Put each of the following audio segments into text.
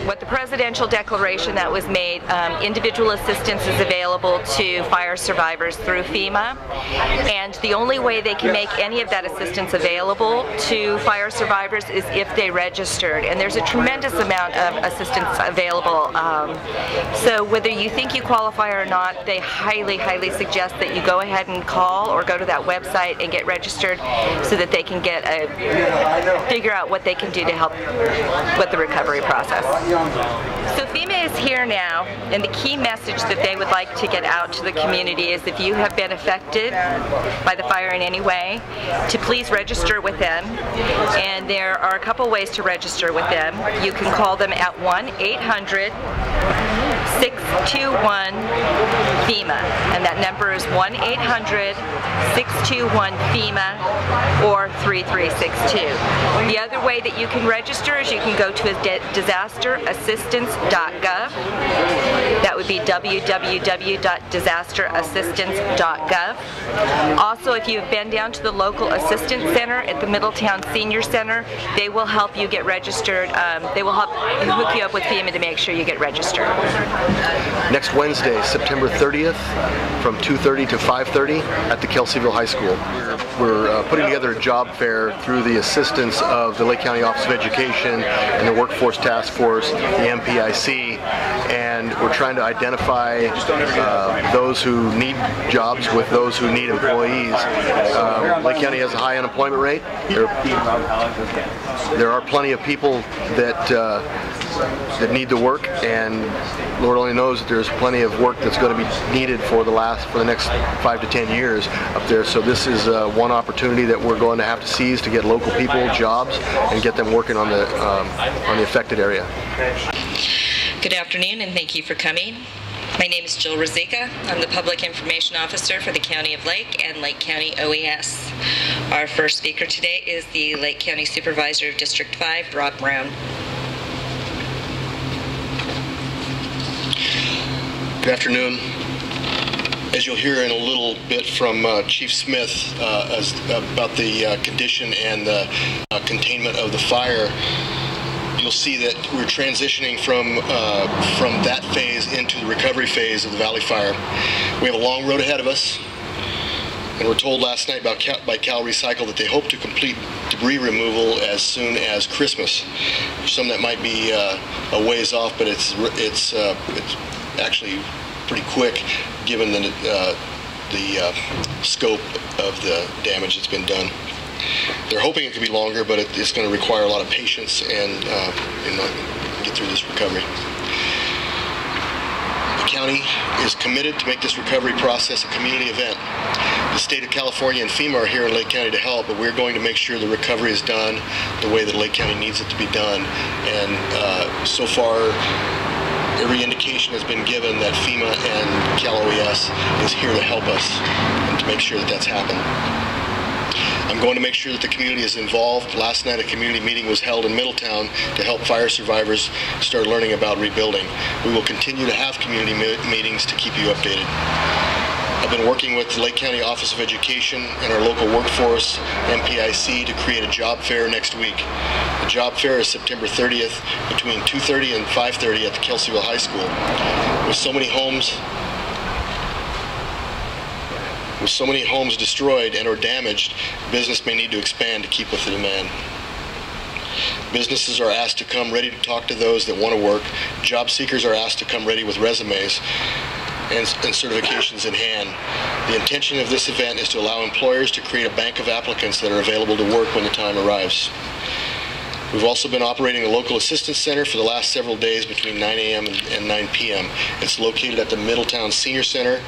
What the presidential declaration that was made, individual assistance is available to fire survivors through FEMA, and the only way they can make any of that assistance available to fire survivors is if they registered, and there's a tremendous amount of assistance available. So whether you think you qualify or not, they highly, highly suggest that you go ahead and call or go to that website and get registered so that they can get figure out what they can do to help with the recovery process. So FEMA is here now, and the key message that they would like to get out to the community is if you have been affected by the fire in any way, to please register with them. And there are a couple ways to register with them. You can call them at 1-800-621-FEMA, and that number is 1-800-621-FEMA or 3362. The other way that you can register is you can go to disasterassistance.gov. That would be www.disasterassistance.gov. Also, if you've been down to the local assistance center at the Middletown Senior Center, they will help you get registered. They will help hook you up with FEMA to make sure you get registered. Next Wednesday, September 30th, from 2:30 to 5:30 at the Kelseyville High School. We're putting together a job fair through the assistance of the Lake County Office of Education and the Workforce Task Force, the MPIC, and we're trying to identify those who need jobs with those who need employees. Lake County has a high unemployment rate. There are plenty of people that need to work, and Lord only knows that there's plenty of work that's going to be needed for the next 5 to 10 years up there. So this is one opportunity that we're going to have to seize to get local people jobs and get them working on the affected area. Good afternoon, and thank you for coming. My name is Jill Rosika. I'm the Public Information Officer for the County of Lake and Lake County OES. Our first speaker today is the Lake County Supervisor of District 5, Rob Brown. Good afternoon. As you'll hear in a little bit from Chief Smith about the condition and the containment of the fire, you'll see that we're transitioning from that phase into the recovery phase of the Valley Fire. We have a long road ahead of us, and we're told last night by Cal Recycle that they hope to complete debris removal as soon as Christmas. For some that might be a ways off, but it's actually pretty quick given the scope of the damage that's been done. They're hoping it could be longer, but it's going to require a lot of patience and get through this recovery. The county is committed to make this recovery process a community event. The state of California and FEMA are here in Lake County to help, but we're going to make sure the recovery is done the way that Lake County needs it to be done. And so far, every indication has been given that FEMA and Cal OES is here to help us and to make sure that that's happened. I'm going to make sure that the community is involved. Last night a community meeting was held in Middletown to help fire survivors start learning about rebuilding. We will continue to have community meetings to keep you updated. I've been working with the Lake County Office of Education and our local workforce, MPIC, to create a job fair next week. The job fair is September 30th between 2:30 and 5:30 at the Kelseyville High School. With so many homes destroyed and or damaged, business may need to expand to keep with the demand. Businesses are asked to come ready to talk to those that want to work. Job seekers are asked to come ready with resumes and certifications in hand. The intention of this event is to allow employers to create a bank of applicants that are available to work when the time arrives. We've also been operating a local assistance center for the last several days between 9 a.m. and 9 p.m. It's located at the Middletown Senior Center.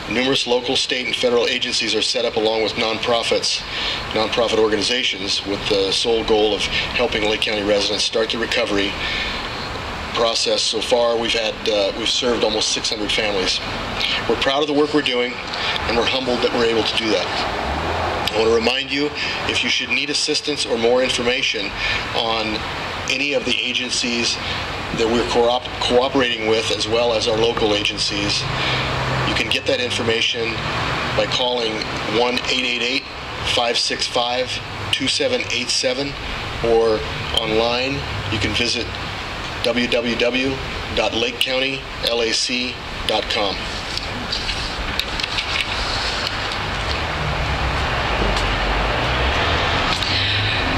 Numerous local, state, and federal agencies are set up along with nonprofit organizations with the sole goal of helping Lake County residents start the recovery process. So far, we've served almost 600 families. We're proud of the work we're doing, and we're humbled that we're able to do that. I want to remind you, if you should need assistance or more information on any of the agencies that we're cooperating with, as well as our local agencies, you can get that information by calling 1-888-565-2787, or online you can visit www.lakecountylac.com.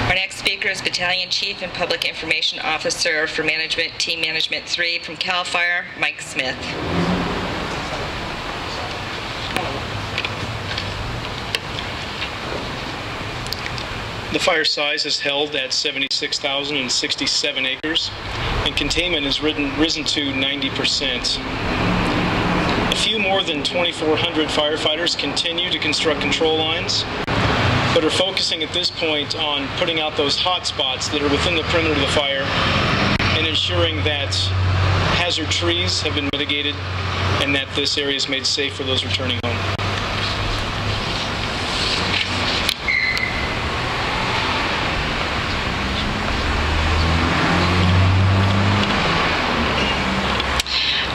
Our next speaker is Battalion Chief and Public Information Officer for Management Team Management 3 from CAL FIRE, Mike Smith. The fire size is held at 76,067 acres, and containment has risen to 90%. A few more than 2,400 firefighters continue to construct control lines, but are focusing at this point on putting out those hot spots that are within the perimeter of the fire and ensuring that hazard trees have been mitigated and that this area is made safe for those returning home.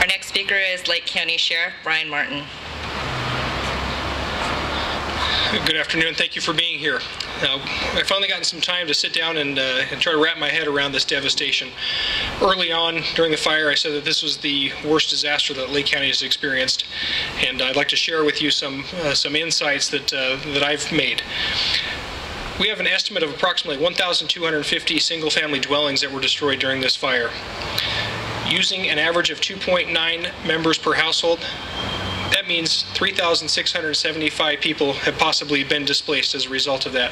Our next speaker is Lake County Sheriff Brian Martin. Good afternoon. Thank you for being here. I've finally gotten some time to sit down and try to wrap my head around this devastation. Early on during the fire, I said that this was the worst disaster that Lake County has experienced, and I'd like to share with you some insights that I've made. We have an estimate of approximately 1,250 single-family dwellings that were destroyed during this fire. Using an average of 2.9 members per household, that means 3,675 people have possibly been displaced as a result of that.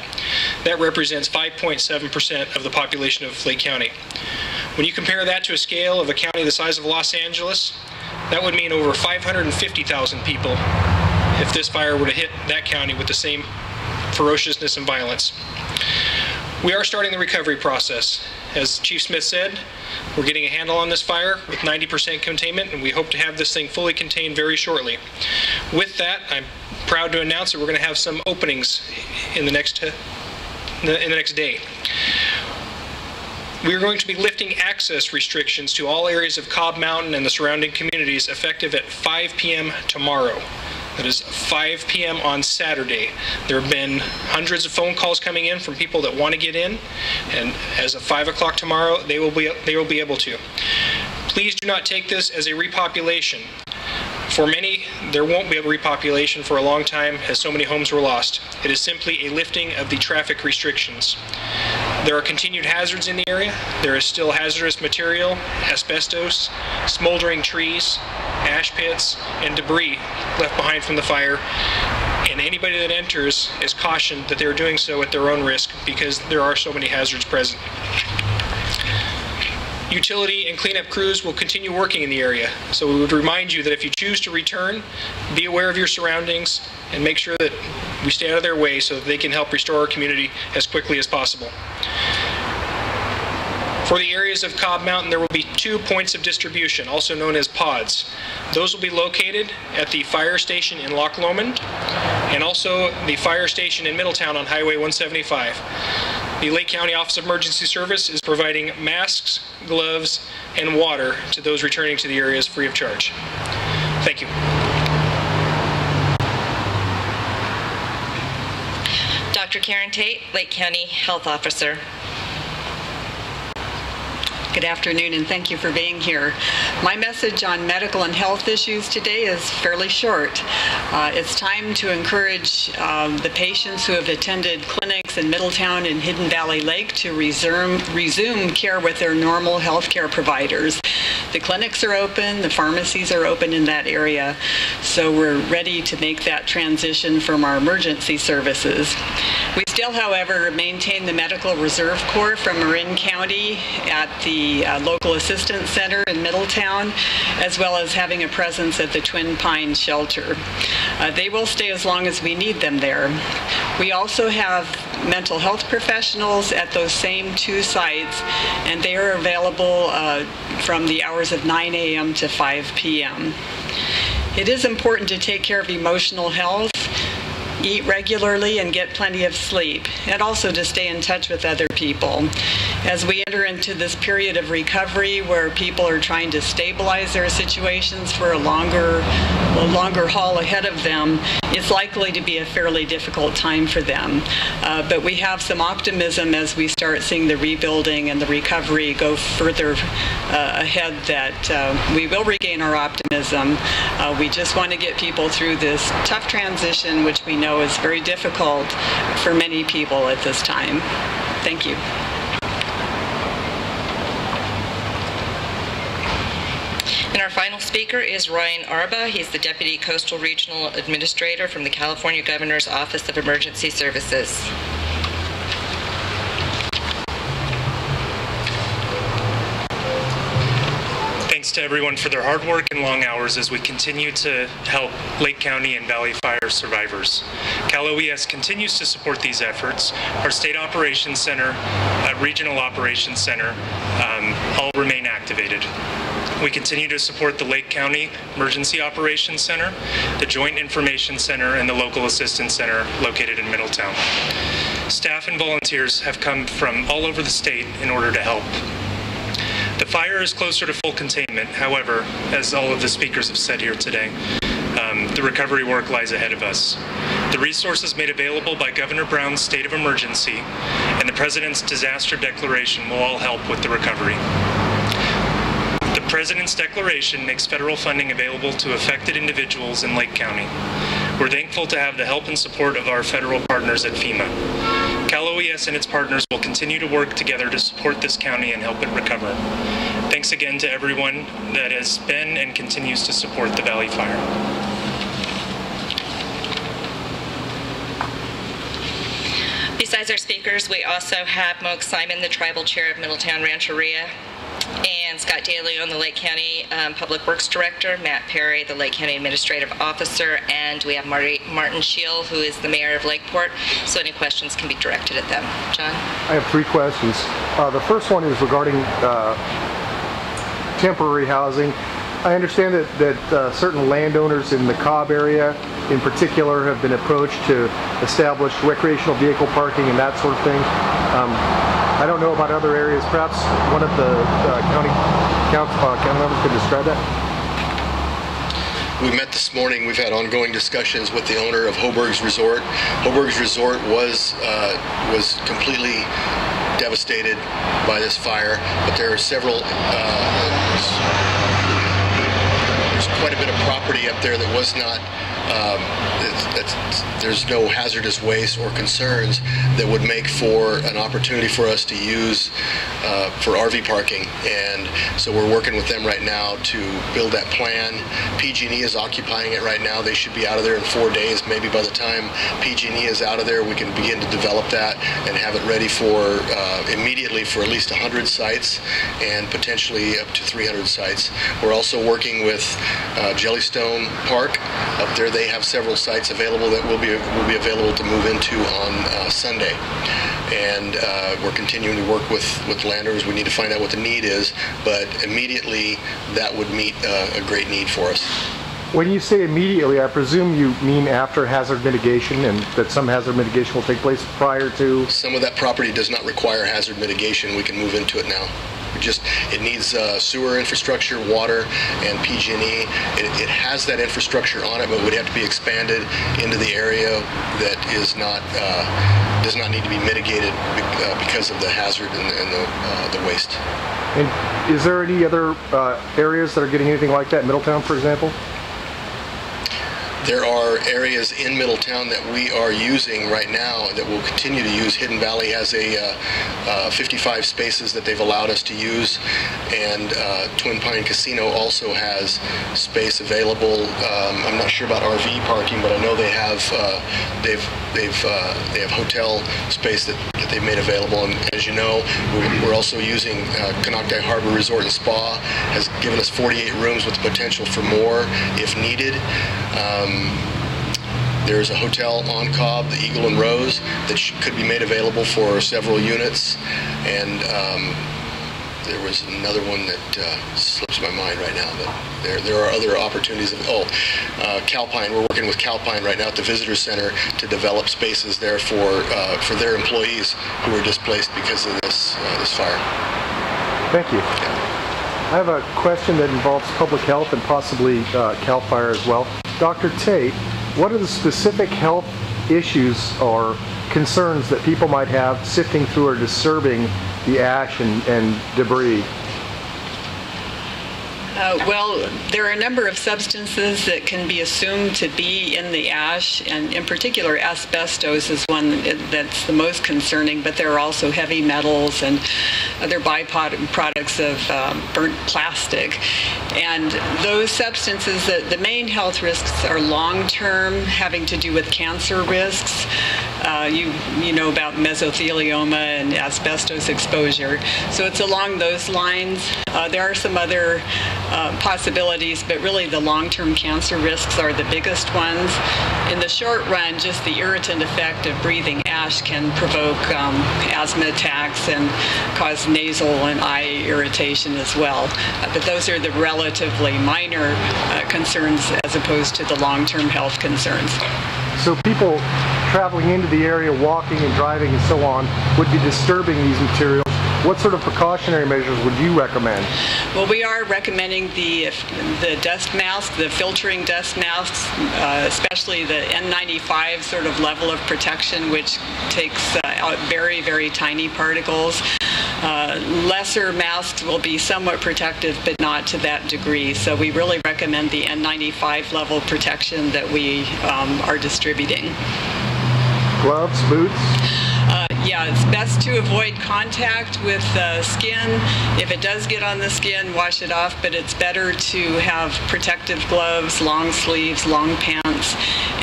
That represents 5.7% of the population of Lake County. When you compare that to a scale of a county the size of Los Angeles, that would mean over 550,000 people if this fire were to hit that county with the same ferociousness and violence. We are starting the recovery process. As Chief Smith said, we're getting a handle on this fire with 90% containment, and we hope to have this thing fully contained very shortly. With that, I'm proud to announce that we're going to have some openings in the next day. We are going to be lifting access restrictions to all areas of Cobb Mountain and the surrounding communities effective at 5 p.m. tomorrow. That is 5 p.m. on Saturday. There have been hundreds of phone calls coming in from people that want to get in, and as of 5 o'clock tomorrow, they will be able to. Please do not take this as a repopulation. For many, there won't be a repopulation for a long time, as so many homes were lost. It is simply a lifting of the traffic restrictions. There are continued hazards in the area. There is still hazardous material, asbestos, smoldering trees, ash pits, and debris left behind from the fire. And anybody that enters is cautioned that they're doing so at their own risk because there are so many hazards present. Utility and cleanup crews will continue working in the area. So we would remind you that if you choose to return, be aware of your surroundings and make sure that we stay out of their way so that they can help restore our community as quickly as possible. For the areas of Cobb Mountain, there will be 2 points of distribution, also known as pods. Those will be located at the fire station in Loch Lomond and also the fire station in Middletown on Highway 175. The Lake County Office of Emergency Service is providing masks, gloves, and water to those returning to the areas free of charge. Thank you. Dr. Karen Tate, Lake County Health Officer. Good afternoon, and thank you for being here. My message on medical and health issues today is fairly short. It's time to encourage the patients who have attended clinics in Middletown and Hidden Valley Lake to resume care with their normal health care providers. The clinics are open, the pharmacies are open in that area, so we're ready to make that transition from our emergency services. We still, however, maintain the Medical Reserve Corps from Marin County at the Local Assistance Center in Middletown, as well as having a presence at the Twin Pines Shelter. They will stay as long as we need them there. We also have mental health professionals at those same 2 sites, and they are available from the hours of 9 a.m. to 5 p.m. It is important to take care of emotional health, eat regularly, and get plenty of sleep, and also to stay in touch with other people. As we enter into this period of recovery where people are trying to stabilize their situations for a longer haul ahead of them, it's likely to be a fairly difficult time for them. But we have some optimism as we start seeing the rebuilding and the recovery go further ahead that we will regain our optimism. We just want to get people through this tough transition, which we know is very difficult for many people at this time. Thank you. And our final speaker is Ryan Arba. He's the Deputy Coastal Regional Administrator from the California Governor's Office of Emergency Services. Thanks to everyone for their hard work and long hours as we continue to help Lake County and Valley Fire survivors. Cal OES continues to support these efforts. Our State Operations Center, Regional Operations Center, all remain activated. We continue to support the Lake County Emergency Operations Center, the Joint Information Center, and the Local Assistance Center located in Middletown. Staff and volunteers have come from all over the state in order to help. The fire is closer to full containment. However, as all of the speakers have said here today, the recovery work lies ahead of us. The resources made available by Governor Brown's state of emergency and the President's disaster declaration will all help with the recovery. The President's declaration makes federal funding available to affected individuals in Lake County. We're thankful to have the help and support of our federal partners at FEMA. Cal OES and its partners will continue to work together to support this county and help it recover. Thanks again to everyone that has been and continues to support the Valley Fire. Besides our speakers, we also have Moak Simon, the Tribal Chair of Middletown Rancheria, and Scott DeLeon, the Lake County Public Works Director, Matt Perry, the Lake County Administrative Officer, and we have Martin Scheel, who is the Mayor of Lakeport, so any questions can be directed at them. John? I have 3 questions. The first one is regarding temporary housing. I understand that certain landowners in the Cobb area in particular have been approached to establish recreational vehicle parking and that sort of thing. I don't know about other areas. Perhaps one of the county members could describe that? We met this morning. We've had ongoing discussions with the owner of Hoburg's Resort. Hoburg's Resort was completely devastated by this fire, but there are several, there's quite a bit of property up there that was not, there's no hazardous waste or concerns that would make for an opportunity for us to use for RV parking. And so we're working with them right now to build that plan. PG&E is occupying it right now. They should be out of there in 4 days. Maybe by the time PG&E is out of there, we can begin to develop that and have it ready for immediately for at least 100 sites and potentially up to 300 sites. We're also working with Jellystone Park. Up there they have several sites available that will be available to move into on Sunday. And we're continuing to work with landowners. We need to find out what the need is, but immediately that would meet a great need for us. When you say immediately, I presume you mean after hazard mitigation, and that some hazard mitigation will take place prior to? Some of that property does not require hazard mitigation. We can move into it now. It needs sewer infrastructure, water, and PG&E. It has that infrastructure on it, but would have to be expanded into the area that is not does not need to be mitigated because of the hazard and the waste. And is there any other areas that are getting anything like that in Middletown, for example? There are areas in Middletown that we are using right now that we'll continue to use. Hidden Valley has a 55 spaces that they've allowed us to use, and Twin Pine Casino also has space available. I'm not sure about RV parking, but I know they have they have hotel space that they've made available. And as you know, we're also using Konocti Harbor Resort and Spa has given us 48 rooms with the potential for more if needed. There's a hotel on Cobb, the Eagle and Rose, that could be made available for several units, and there was another one that slips my mind right now, but there are other opportunities. Calpine, we're working with Calpine right now at the Visitor Center to develop spaces there for their employees who were displaced because of this fire. Thank you. Yeah. I have a question that involves public health and possibly CAL FIRE as well. Dr. Tate, what are the specific health issues or concerns that people might have sifting through or disturbing the ash and debris? Well, there are a number of substances that can be assumed to be in the ash, and in particular asbestos is one that's the most concerning, but there are also heavy metals and other byproducts of burnt plastic. And those substances, the main health risks are long-term, having to do with cancer risks. You know about mesothelioma and asbestos exposure. So it's along those lines. There are some other possibilities, but really the long-term cancer risks are the biggest ones. In the short run, just the irritant effect of breathing ash can provoke asthma attacks and cause nasal and eye irritation as well. But those are the relatively minor concerns as opposed to the long-term health concerns. So people traveling into the area, walking and driving and so on, would be disturbing these materials. What sort of precautionary measures would you recommend? Well, we are recommending the dust mask, the filtering dust masks, especially the N95 sort of level of protection, which takes out very, very tiny particles. Lesser masks will be somewhat protective, but not to that degree. So we really recommend the N95 level protection that we are distributing. Gloves, boots? Yeah, it's best to avoid contact with skin. If it does get on the skin, wash it off, but it's better to have protective gloves, long sleeves, long pants,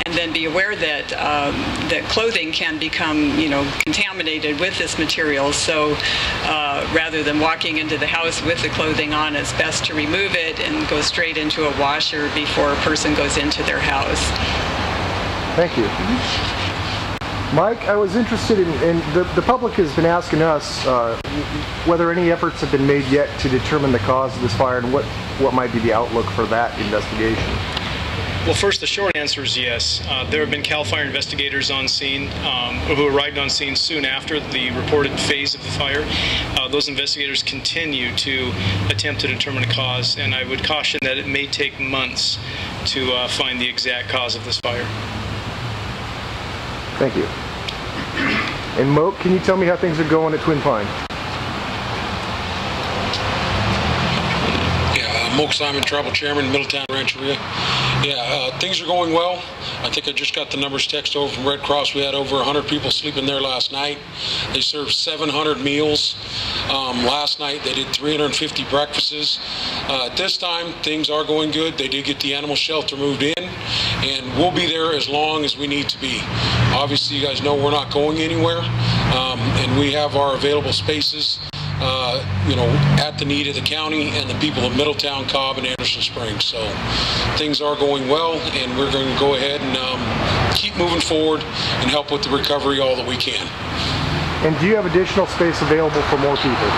and then be aware that that clothing can become, contaminated with this material. So rather than walking into the house with the clothing on, it's best to remove it and go straight into a washer before a person goes into their house. Thank you. Mike, I was interested in the public has been asking us whether any efforts have been made yet to determine the cause of this fire and what might be the outlook for that investigation. Well, first, the short answer is yes. There have been CAL FIRE investigators on scene who arrived on scene soon after the reported phase of the fire. Those investigators continue to attempt to determine a cause, and I would caution that it may take months to find the exact cause of this fire. Thank you. And Moat, can you tell me how things are going at Twin Pine? Yeah, Moat Simon, Tribal Chairman, Middletown Rancheria. Yeah, things are going well. I think I just got the numbers text over from Red Cross. We had over 100 people sleeping there last night. They served 700 meals. Last night they did 350 breakfasts. At this time, things are going good. They did get the animal shelter moved in, and we'll be there as long as we need to be. Obviously, you guys know we're not going anywhere, and we have our available spaces, at the need of the county and the people of Middletown, Cobb, and Anderson Springs. So things are going well, and we're going to go ahead and keep moving forward and help with the recovery all that we can. And do you have additional space available for more people?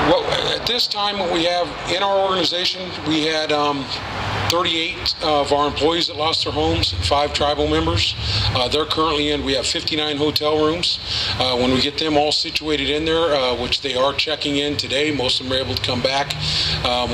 Well, at this time, what we have in our organization, we had 38 of our employees that lost their homes, 5 tribal members. They're currently in, we have 59 hotel rooms. When we get them all situated in there, which they are checking in today, most of them are able to come back.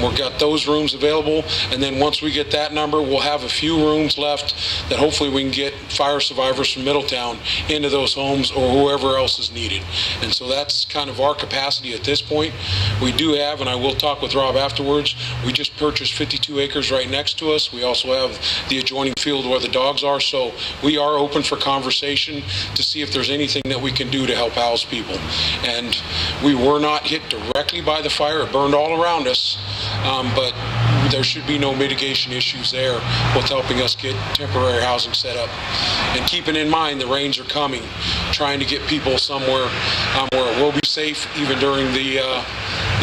We've got those rooms available, and then once we get that number, we'll have a few rooms left that hopefully we can get fire survivors from Middletown into those homes or whoever else is needed. And so that's kind of our capacity at this point. We do have, and I will talk with Rob afterwards, we just purchased 52 acres right next to us. We also have the adjoining field where the dogs are, so we are open for conversation to see if there's anything that we can do to help house people. And we were not hit directly by the fire. It burned all around us, but there should be no mitigation issues there with helping us get temporary housing set up. And keeping in mind the rains are coming, trying to get people somewhere where it will be safe even during the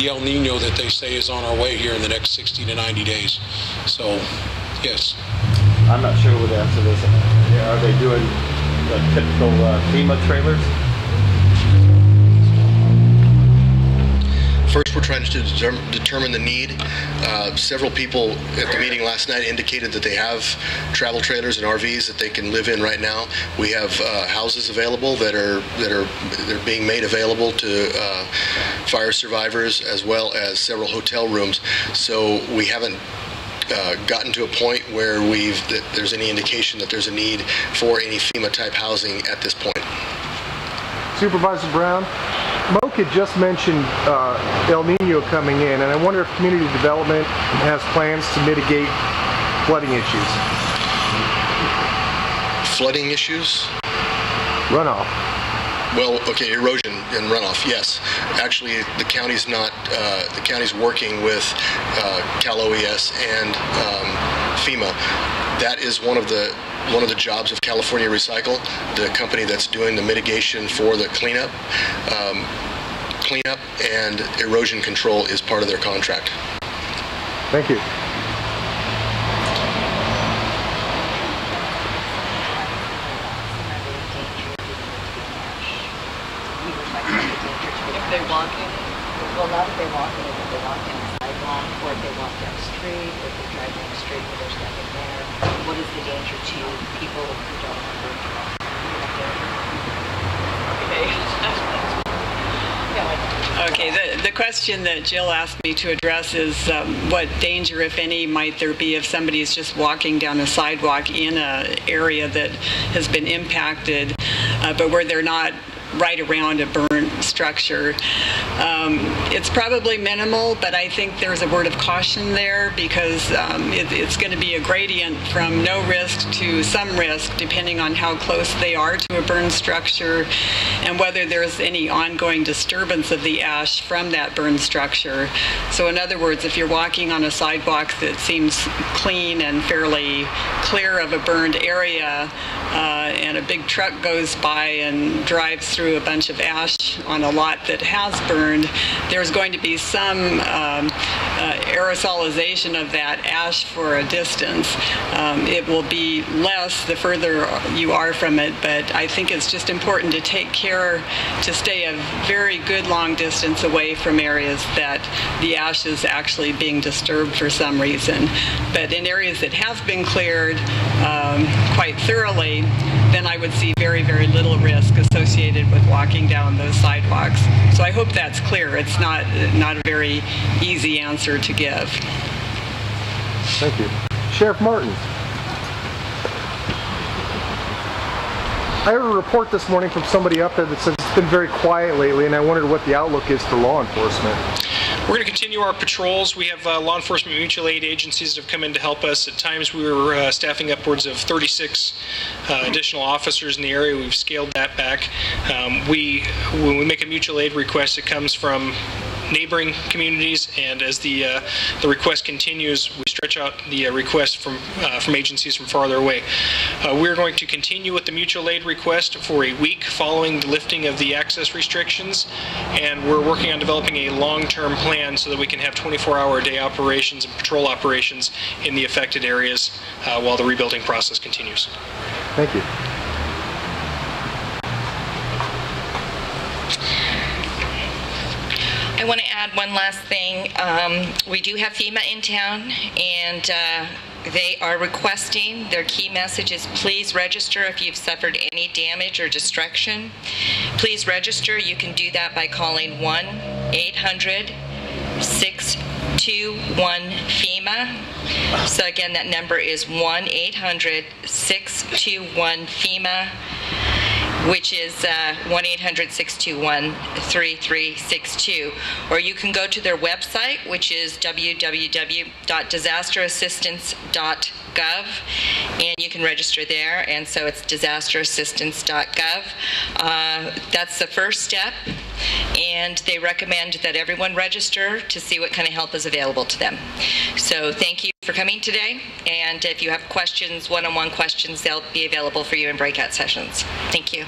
El Nino that they say is on our way here in the next 60 to 90 days. So, yes. I'm not sure what the answer is. Are they doing the typical FEMA trailers? First, we're trying to determine the need. Several people at the meeting last night indicated that they have travel trailers and RVs that they can live in right now. We have houses available that are being made available to fire survivors, as well as several hotel rooms. So we haven't gotten to a point where there's any indication that there's a need for any FEMA-type housing at this point. Supervisor Brown, Moak had just mentioned El Nino coming in, and I wonder if community development has plans to mitigate flooding issues. Flooding issues? Runoff. Well, okay, erosion and runoff, yes. Actually, the county's the county's working with Cal OES and FEMA. That is one of the jobs of California Recycle, the company that's doing the mitigation for the cleanup. Cleanup and erosion control is part of their contract. Thank you. If they walk in, well, not if they walk in, if they walk down the sidewalk, or if they walk down the street, or if they drive down the street where there's nothing there, what is the danger to people who don't have room to walk? Okay, the question that Jill asked me to address is what danger, if any, might there be if somebody's just walking down a sidewalk in an area that has been impacted, but where they're not right around a burnt structure. It's probably minimal, but I think there's a word of caution there because it's going to be a gradient from no risk to some risk depending on how close they are to a burned structure and whether there's any ongoing disturbance of the ash from that burned structure. So in other words, if you're walking on a sidewalk that seems clean and fairly clear of a burned area and a big truck goes by and drives through a bunch of ash on a lot that has burned, there's going to be some aerosolization of that ash for a distance. It will be less the further you are from it, but I think it's just important to take care to stay a very good long distance away from areas that the ash is actually being disturbed for some reason. But in areas that have been cleared quite thoroughly, then I would see very, very little risk associated with walking down those sidewalks. So I hope that's clear. It's not a very easy answer to give. Thank you. Sheriff Martin. I heard a report this morning from somebody up there that says it's been very quiet lately, and I wondered what the outlook is for law enforcement. We're going to continue our patrols. We have law enforcement mutual aid agencies that have come in to help us. At times we were staffing upwards of 36 additional officers in the area. We've scaled that back. When we make a mutual aid request, it comes from neighboring communities, and as the request continues, we stretch out the request from agencies from farther away. We're going to continue with the mutual aid request for a week following the lifting of the access restrictions, and we're working on developing a long-term plan so that we can have 24-hour-a-day operations and patrol operations in the affected areas while the rebuilding process continues. Thank you. I want to add one last thing. We do have FEMA in town, and they are requesting, their key message is please register if you've suffered any damage or destruction. Please register. You can do that by calling 1-800-621-FEMA. So again, that number is 1-800-621-FEMA, which is 1-800-621-3362. Or you can go to their website, which is www.disasterassistance.gov, and you can register there, and so it's disasterassistance.gov. That's the first step, and they recommend that everyone register to see what kind of help is available to them. So thank you for coming today, and if you have questions, one-on-one questions, they'll be available for you in breakout sessions. Thank you.